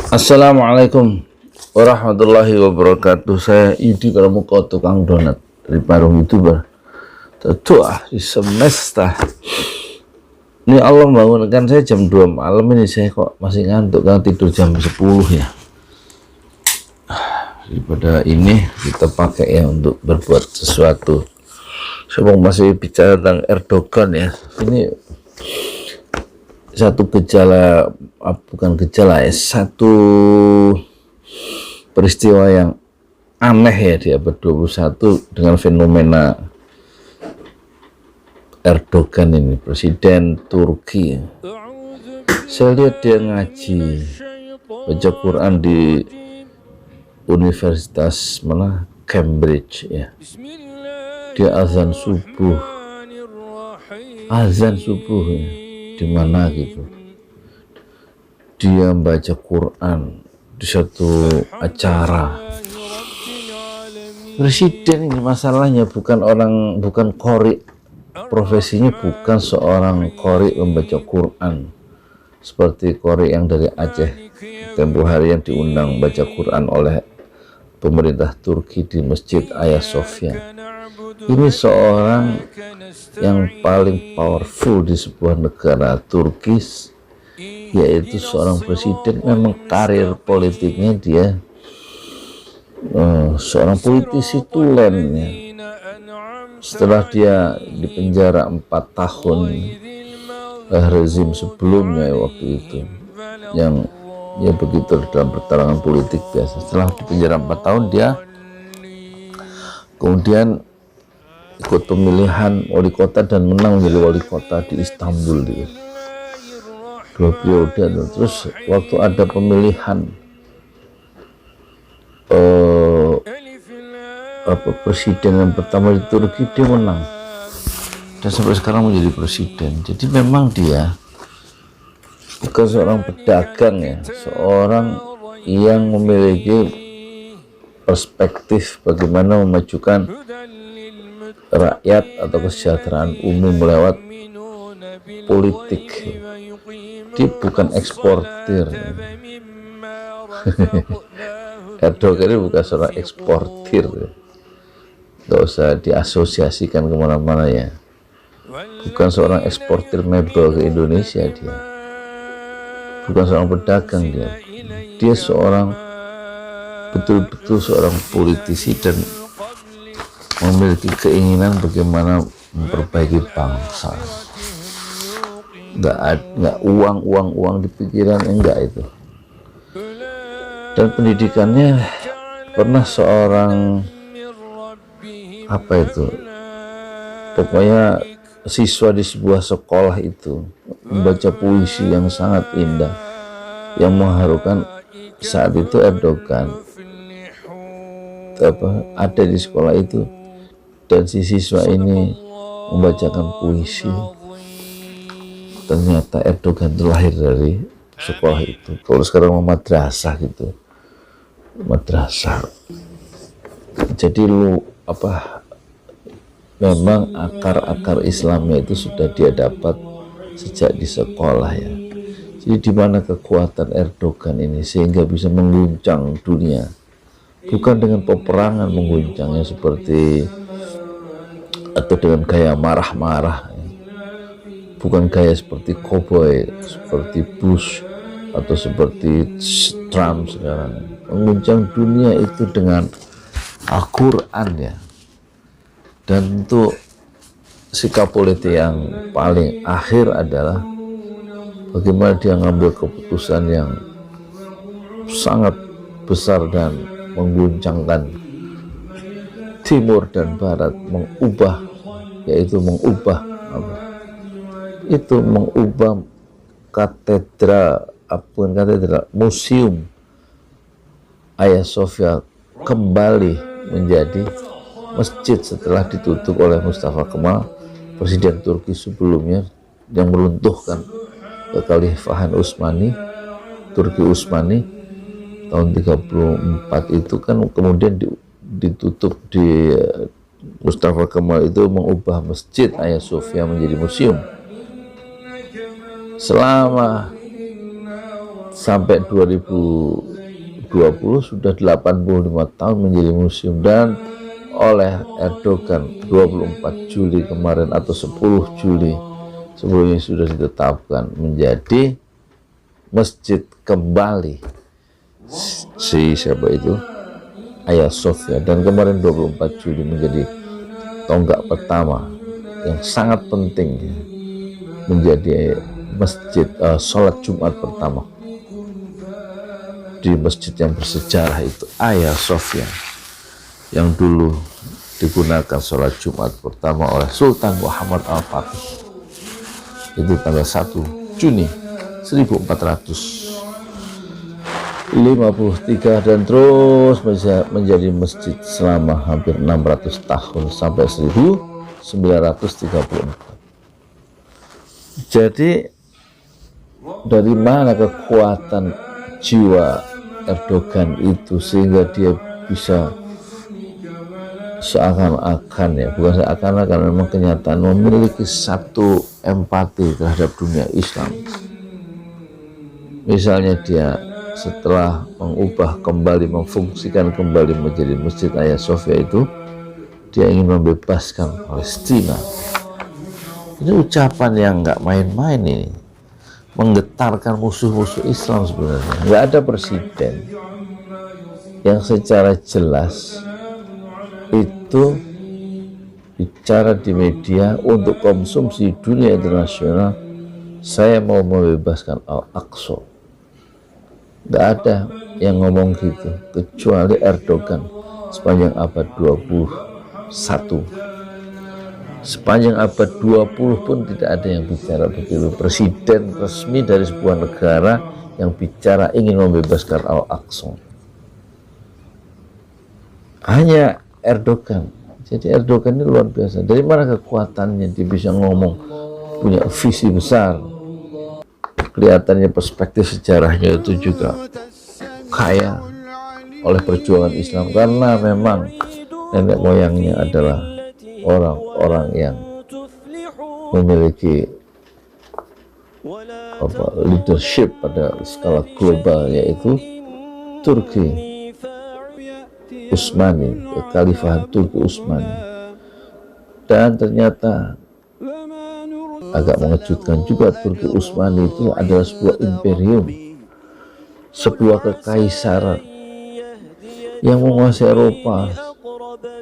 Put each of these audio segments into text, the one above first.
Assalamualaikum warahmatullahi wabarakatuh. Saya Yudi Pramuko, tukang donat dari Parung YouTuber tertua di semesta. Ini Allah membangunkan saya jam 2 malam ini, saya kok masih ngantuk karena tidur jam 10 ya. Daripada ini kita pakai ya untuk berbuat sesuatu. Saya masih bicara tentang Erdogan ya. Ini satu gejala, bukan gejala ya, satu peristiwa yang aneh ya di abad 21 dengan fenomena Erdogan ini, presiden Turki. Saya lihat dia ngaji, baca Quran di Universitas mana, Cambridge ya. Dia azan subuh ya. Di mana gitu, dia membaca Quran di satu acara. Presiden ini masalahnya bukan qori, profesinya bukan seorang qori membaca Quran seperti qori yang dari Aceh tempo hari yang diundang baca Quran oleh pemerintah Turki di Masjid Hagia Sophia. Ini seorang yang paling powerful di sebuah negara Turki, yaitu seorang presiden. Memang karir politiknya dia seorang politisi tulen ya. Setelah dia dipenjara 4 tahun rezim sebelumnya waktu itu, yang ya begitu dalam pertarungan politik biasa. Setelah dipenjara 4 tahun, dia kemudian ikut pemilihan wali kota dan menang menjadi wali kota di Istanbul dia. 2 periode. Terus waktu ada pemilihan presiden yang pertama di Turki, dia menang dan sampai sekarang menjadi presiden. Jadi memang dia bukan seorang pedagang ya, seorang yang memiliki perspektif bagaimana memajukan rakyat atau kesejahteraan umum lewat politik. Dia bukan eksportir. Erdogan ini bukan seorang eksportir, nggak usah diasosiasikan kemana-mana ya. Bukan seorang eksportir mebel ke Indonesia, dia bukan seorang pedagang, dia seorang betul-betul seorang politisi dan memiliki keinginan bagaimana memperbaiki bangsa. Nggak uang di pikiran, enggak itu. Dan pendidikannya pernah seorang pokoknya siswa di sebuah sekolah itu membaca puisi yang sangat indah yang mengharukan. Saat itu Erdogan ada di sekolah itu, dan si siswa ini membacakan puisi. Ternyata Erdogan terlahir dari sekolah itu. Kalau sekarang madrasah gitu, madrasah. Jadi memang akar Islamnya itu sudah dia dapat sejak di sekolah ya. Jadi di mana kekuatan Erdogan ini sehingga bisa mengguncang dunia, bukan dengan peperangan mengguncangnya seperti atau dengan gaya marah-marah, bukan gaya seperti cowboy, seperti Bush atau seperti Trump sekarang. Mengguncang dunia itu dengan Al-Quran ya. Dan untuk sikap politik yang paling akhir adalah bagaimana dia ngambil keputusan yang sangat besar dan mengguncangkan timur dan barat, mengubah museum Hagia Sophia kembali menjadi masjid setelah ditutup oleh Mustafa Kemal, presiden Turki sebelumnya, yang meruntuhkan kekhalifahan Turki Utsmani tahun 34 itu kan. Kemudian ditutup di Mustafa Kemal itu mengubah masjid Hagia Sophia menjadi museum. Selama sampai 2020 sudah 85 tahun menjadi museum, dan oleh Erdogan 24 Juli kemarin atau 10 Juli sebelumnya sudah ditetapkan menjadi masjid kembali siapa itu, Hagia Sophia, dan kemarin 24 Juli menjadi tonggak pertama yang sangat penting menjadi masjid sholat Jumat pertama di masjid yang bersejarah itu, Hagia Sophia, yang dulu digunakan sholat Jumat pertama oleh Sultan Muhammad Al-Fatih. Itu tanggal 1 Juni 1453, dan terus menjadi masjid selama hampir 600 tahun sampai 1934. Jadi dari mana kekuatan jiwa Erdogan itu sehingga dia bisa seakan-akan, ya bukan seakan-akan, memang kenyataan memiliki satu empati terhadap dunia Islam. Misalnya dia setelah mengubah kembali, memfungsikan kembali menjadi Masjid Hagia Sophia itu, dia ingin membebaskan Palestina. Ini ucapan yang nggak main-main, ini menggetarkan musuh-musuh Islam sebenarnya. Nggak ada presiden yang secara jelas itu bicara di media untuk konsumsi dunia internasional, saya mau membebaskan Al-Aqsa. Nggak ada yang ngomong gitu kecuali Erdogan sepanjang abad 21. Sepanjang abad 20 pun tidak ada yang bicara begitu. Presiden resmi dari sebuah negara yang bicara ingin membebaskan Al-Aqsa hanya Erdogan. Jadi Erdogan ini luar biasa. Dari mana kekuatannya? Dia bisa ngomong, punya visi besar. Kelihatannya perspektif sejarahnya itu juga kaya oleh perjuangan Islam, karena memang nenek moyangnya adalah orang-orang yang memiliki leadership pada skala global, yaitu Turki Utsmani, Kekalifahan Turki Utsmani. Dan ternyata agak mengejutkan juga, Turki Utsmani itu adalah sebuah imperium, sebuah kekaisaran yang menguasai Eropa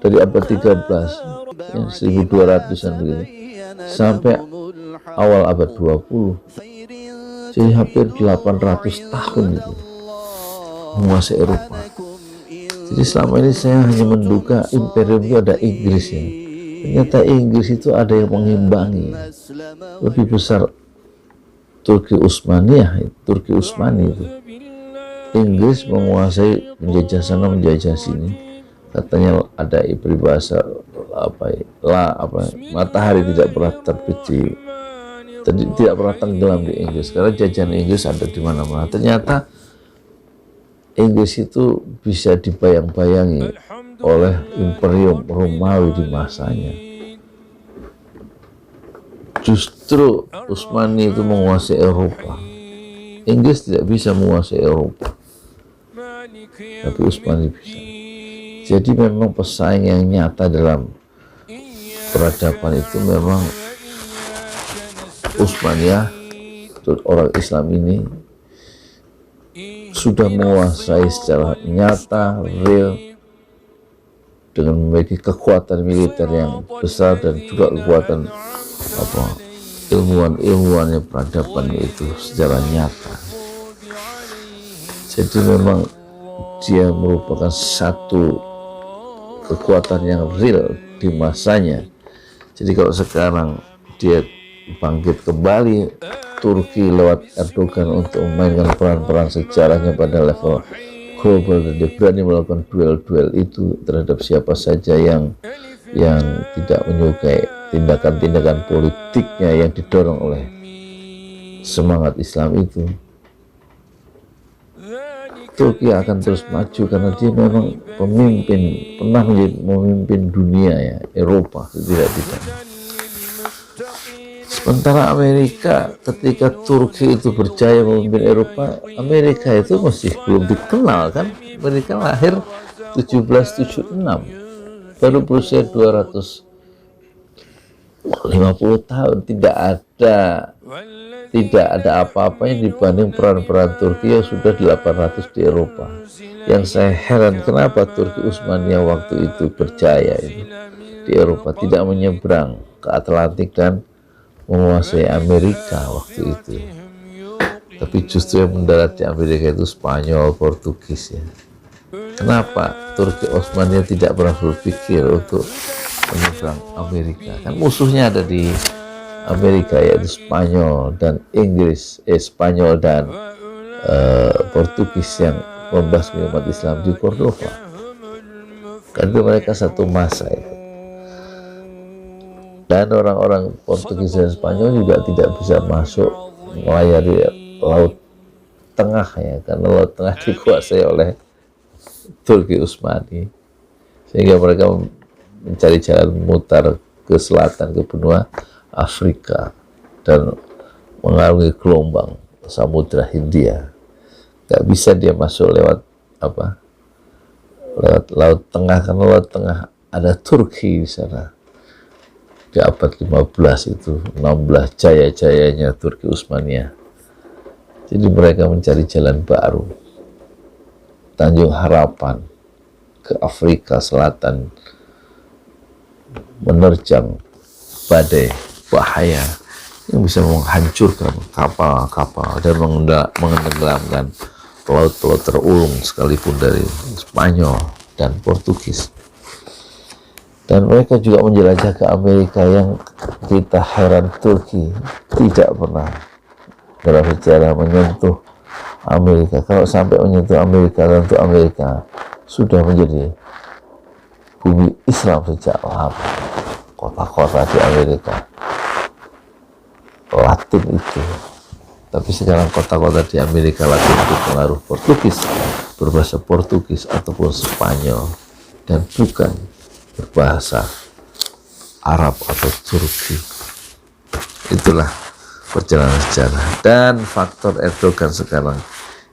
dari abad 13, ya, 1200-an begitu, sampai awal abad 20. Jadi hampir 800 tahun itu menguasai Eropa. Jadi selama ini saya hanya menduga imperium itu ada Inggris, ya. Ternyata Inggris itu ada yang mengimbangi. Lebih besar Turki Utsmaniyah, Turki Utsmani itu. Inggris menguasai, menjajah sana menjajah sini. Katanya ada peribahasa matahari tidak pernah terbit tidak pernah tenggelam di Inggris, karena jajahan Inggris ada di mana-mana. Ternyata Inggris itu bisa dibayang-bayangi oleh imperium Romawi di masanya. Justru Utsmani itu menguasai Eropa. Inggris tidak bisa menguasai Eropa, tapi Utsmani bisa. Jadi memang pesaing yang nyata dalam peradaban itu memang Utsmaniyah, orang Islam ini sudah menguasai secara nyata, real, dengan memiliki kekuatan militer yang besar dan juga kekuatan ilmuwan-ilmuwannya, peradabannya itu secara nyata. Jadi memang dia merupakan satu kekuatan yang real di masanya. Jadi kalau sekarang dia bangkit kembali, Turki lewat Erdogan, untuk memainkan peran-peran sejarahnya pada level global, dan dia berani melakukan duel-duel itu terhadap siapa saja yang tidak menyukai tindakan-tindakan politiknya yang didorong oleh semangat Islam itu. Turki akan terus maju karena dia memang pemimpin, pernah menjadi memimpin dunia, ya, Eropa tidak. Sementara Amerika, ketika Turki itu berjaya memimpin Eropa, Amerika itu masih belum dikenal kan. Amerika lahir 1776, baru berusia 250 tahun. Tidak ada apa-apanya dibanding peran-peran Turki yang sudah 800 di Eropa. Yang saya heran, kenapa Turki Utsmaniyah waktu itu berjaya itu di Eropa, tidak menyeberang ke Atlantik dan menguasai Amerika waktu itu, tapi justru yang mendarat di Amerika itu Spanyol, Portugis ya. Kenapa Turki Utsmaniyah tidak pernah berpikir untuk menyeberang Amerika? Kan musuhnya ada di Amerika, yaitu Spanyol dan Inggris, Spanyol dan Portugis yang membasmi umat Islam di Cordova. Karena mereka satu masa itu. Dan orang-orang Portugis dan Spanyol juga tidak bisa masuk melayari Laut Tengah ya, karena Laut Tengah dikuasai oleh Turki Utsmani, sehingga mereka mencari jalan mutar ke selatan, ke benua Afrika dan mengarungi gelombang Samudra Hindia. Gak bisa dia masuk lewat Laut Tengah, karena Laut Tengah ada Turki di sana. Di abad 15 itu 16 jaya-jayanya Turki Utsmaniyah. Jadi mereka mencari jalan baru, Tanjung Harapan ke Afrika Selatan, menerjang badai bahaya yang bisa menghancurkan kapal-kapal dan menenggelamkan pelaut-pelaut terulung sekalipun dari Spanyol dan Portugis. Dan mereka juga menjelajah ke Amerika, yang kita heran Turki tidak pernah dalam sejarah menyentuh Amerika. Kalau sampai menyentuh Amerika, tentu Amerika sudah menjadi bumi Islam sejak lama. Kota-kota di Amerika Latin itu, tapi sekarang kota-kota di Amerika Latin itu pengaruh Portugis, berbahasa Portugis ataupun Spanyol, dan bukan berbahasa Arab atau Turki. Itulah perjalanan sejarah. Dan faktor Erdogan sekarang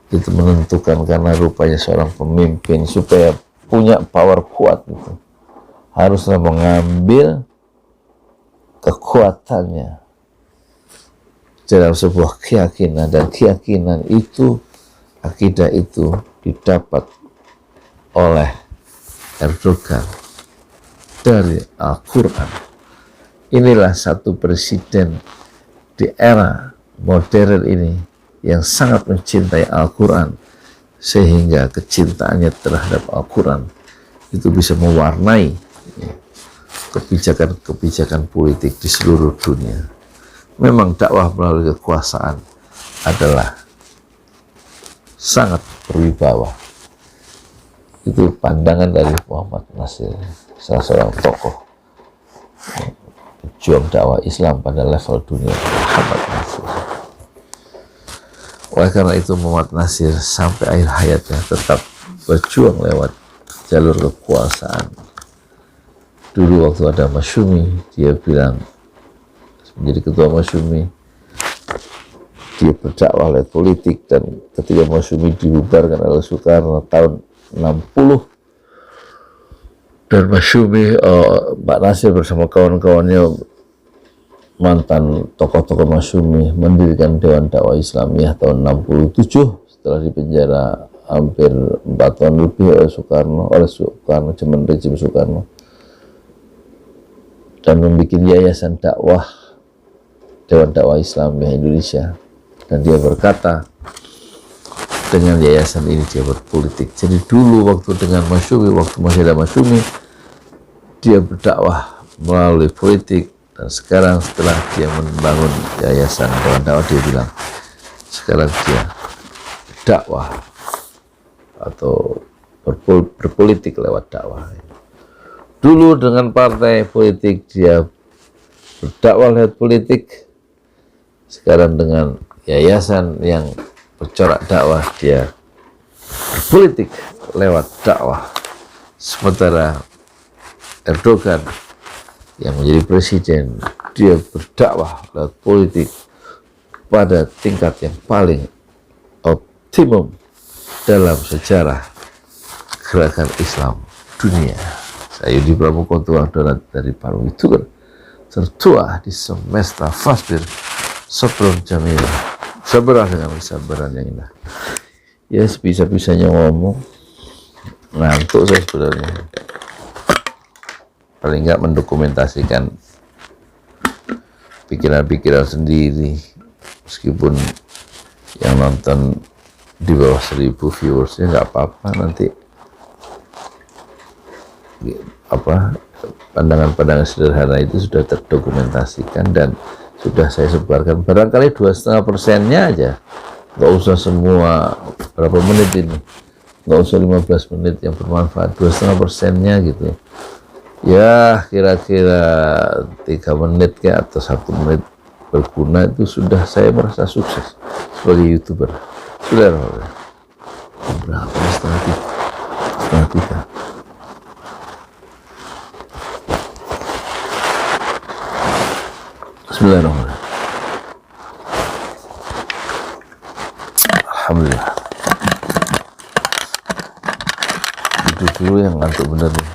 itu menentukan, karena rupanya seorang pemimpin supaya punya power kuat itu haruslah mengambil kekuatannya dalam sebuah keyakinan, dan keyakinan itu, akidah itu didapat oleh Erdogan dari Al-Quran. Inilah satu presiden di era modern ini yang sangat mencintai Al-Quran, sehingga kecintaannya terhadap Al-Quran itu bisa mewarnai kebijakan-kebijakan politik di seluruh dunia. Memang dakwah melalui kekuasaan adalah sangat berwibawa. Itu pandangan dari Muhammad Nasir, salah seorang tokoh pejuang dakwah Islam pada level dunia, Muhammad Nasir. Oleh karena itu Muhammad Nasir sampai akhir hayatnya tetap berjuang lewat jalur kekuasaan. Dulu waktu ada Masyumi, dia bilang, menjadi ketua Masyumi, dia berdakwah lewat politik. Dan ketika Masyumi dibubarkan oleh Soekarno tahun 60, dan Masyumi, Pak Nasir bersama kawan-kawannya, mantan tokoh-tokoh Masyumi, mendirikan Dewan Dakwah Islamiyah tahun 67 setelah dipenjara hampir 4 tahun lebih oleh Soekarno, zaman rejim Soekarno, dan membuat yayasan dakwah Dewan Dakwah Islamiyah Indonesia. Dan dia berkata, dengan yayasan ini dia berpolitik. Jadi dulu waktu dengan Masyumi, waktu masih ada Masyumi, dia berdakwah melalui politik. Dan sekarang setelah dia membangun yayasan Dewan Dakwah, dia bilang sekarang dia dakwah atau berpolitik lewat dakwah. Dulu dengan partai politik dia berdakwah lewat politik, sekarang dengan yayasan yang bercorak dakwah dia berpolitik lewat dakwah. Sementara Erdogan yang menjadi presiden, dia berdakwah lewat politik pada tingkat yang paling optimum dalam sejarah gerakan Islam dunia. Saya Yudi Pramuko, Tuang Donat dari Parung Itukan, tertua di semesta Fasbir sebelum Jamila, sabarah dengan kesabaran yang indah. Ya, sebisa-bisanya ngomong, ngantuk saya sebenarnya. Paling nggak mendokumentasikan pikiran-pikiran sendiri, meskipun yang nonton di bawah 1000 viewersnya nggak apa-apa, nanti pandangan-pandangan sederhana itu sudah terdokumentasikan dan sudah saya sebarkan. Barangkali 2,5%-nya aja, nggak usah semua berapa menit ini, nggak usah 15 menit yang bermanfaat, 2,5%-nya gitu ya, kira-kira 3 menit kayak atau 1 menit berguna, itu sudah saya merasa sukses sebagai YouTuber. Sudah berapa? Setengah tiga. Bismillahirrahmanirrahim. Alhamdulillah. Itu dulu yang ngantuk bener nih.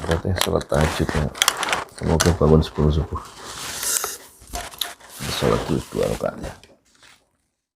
Berarti sholat tahajudnya. Semoga bangun sebelum subuh. Sholat dulu 2 rakaat ya.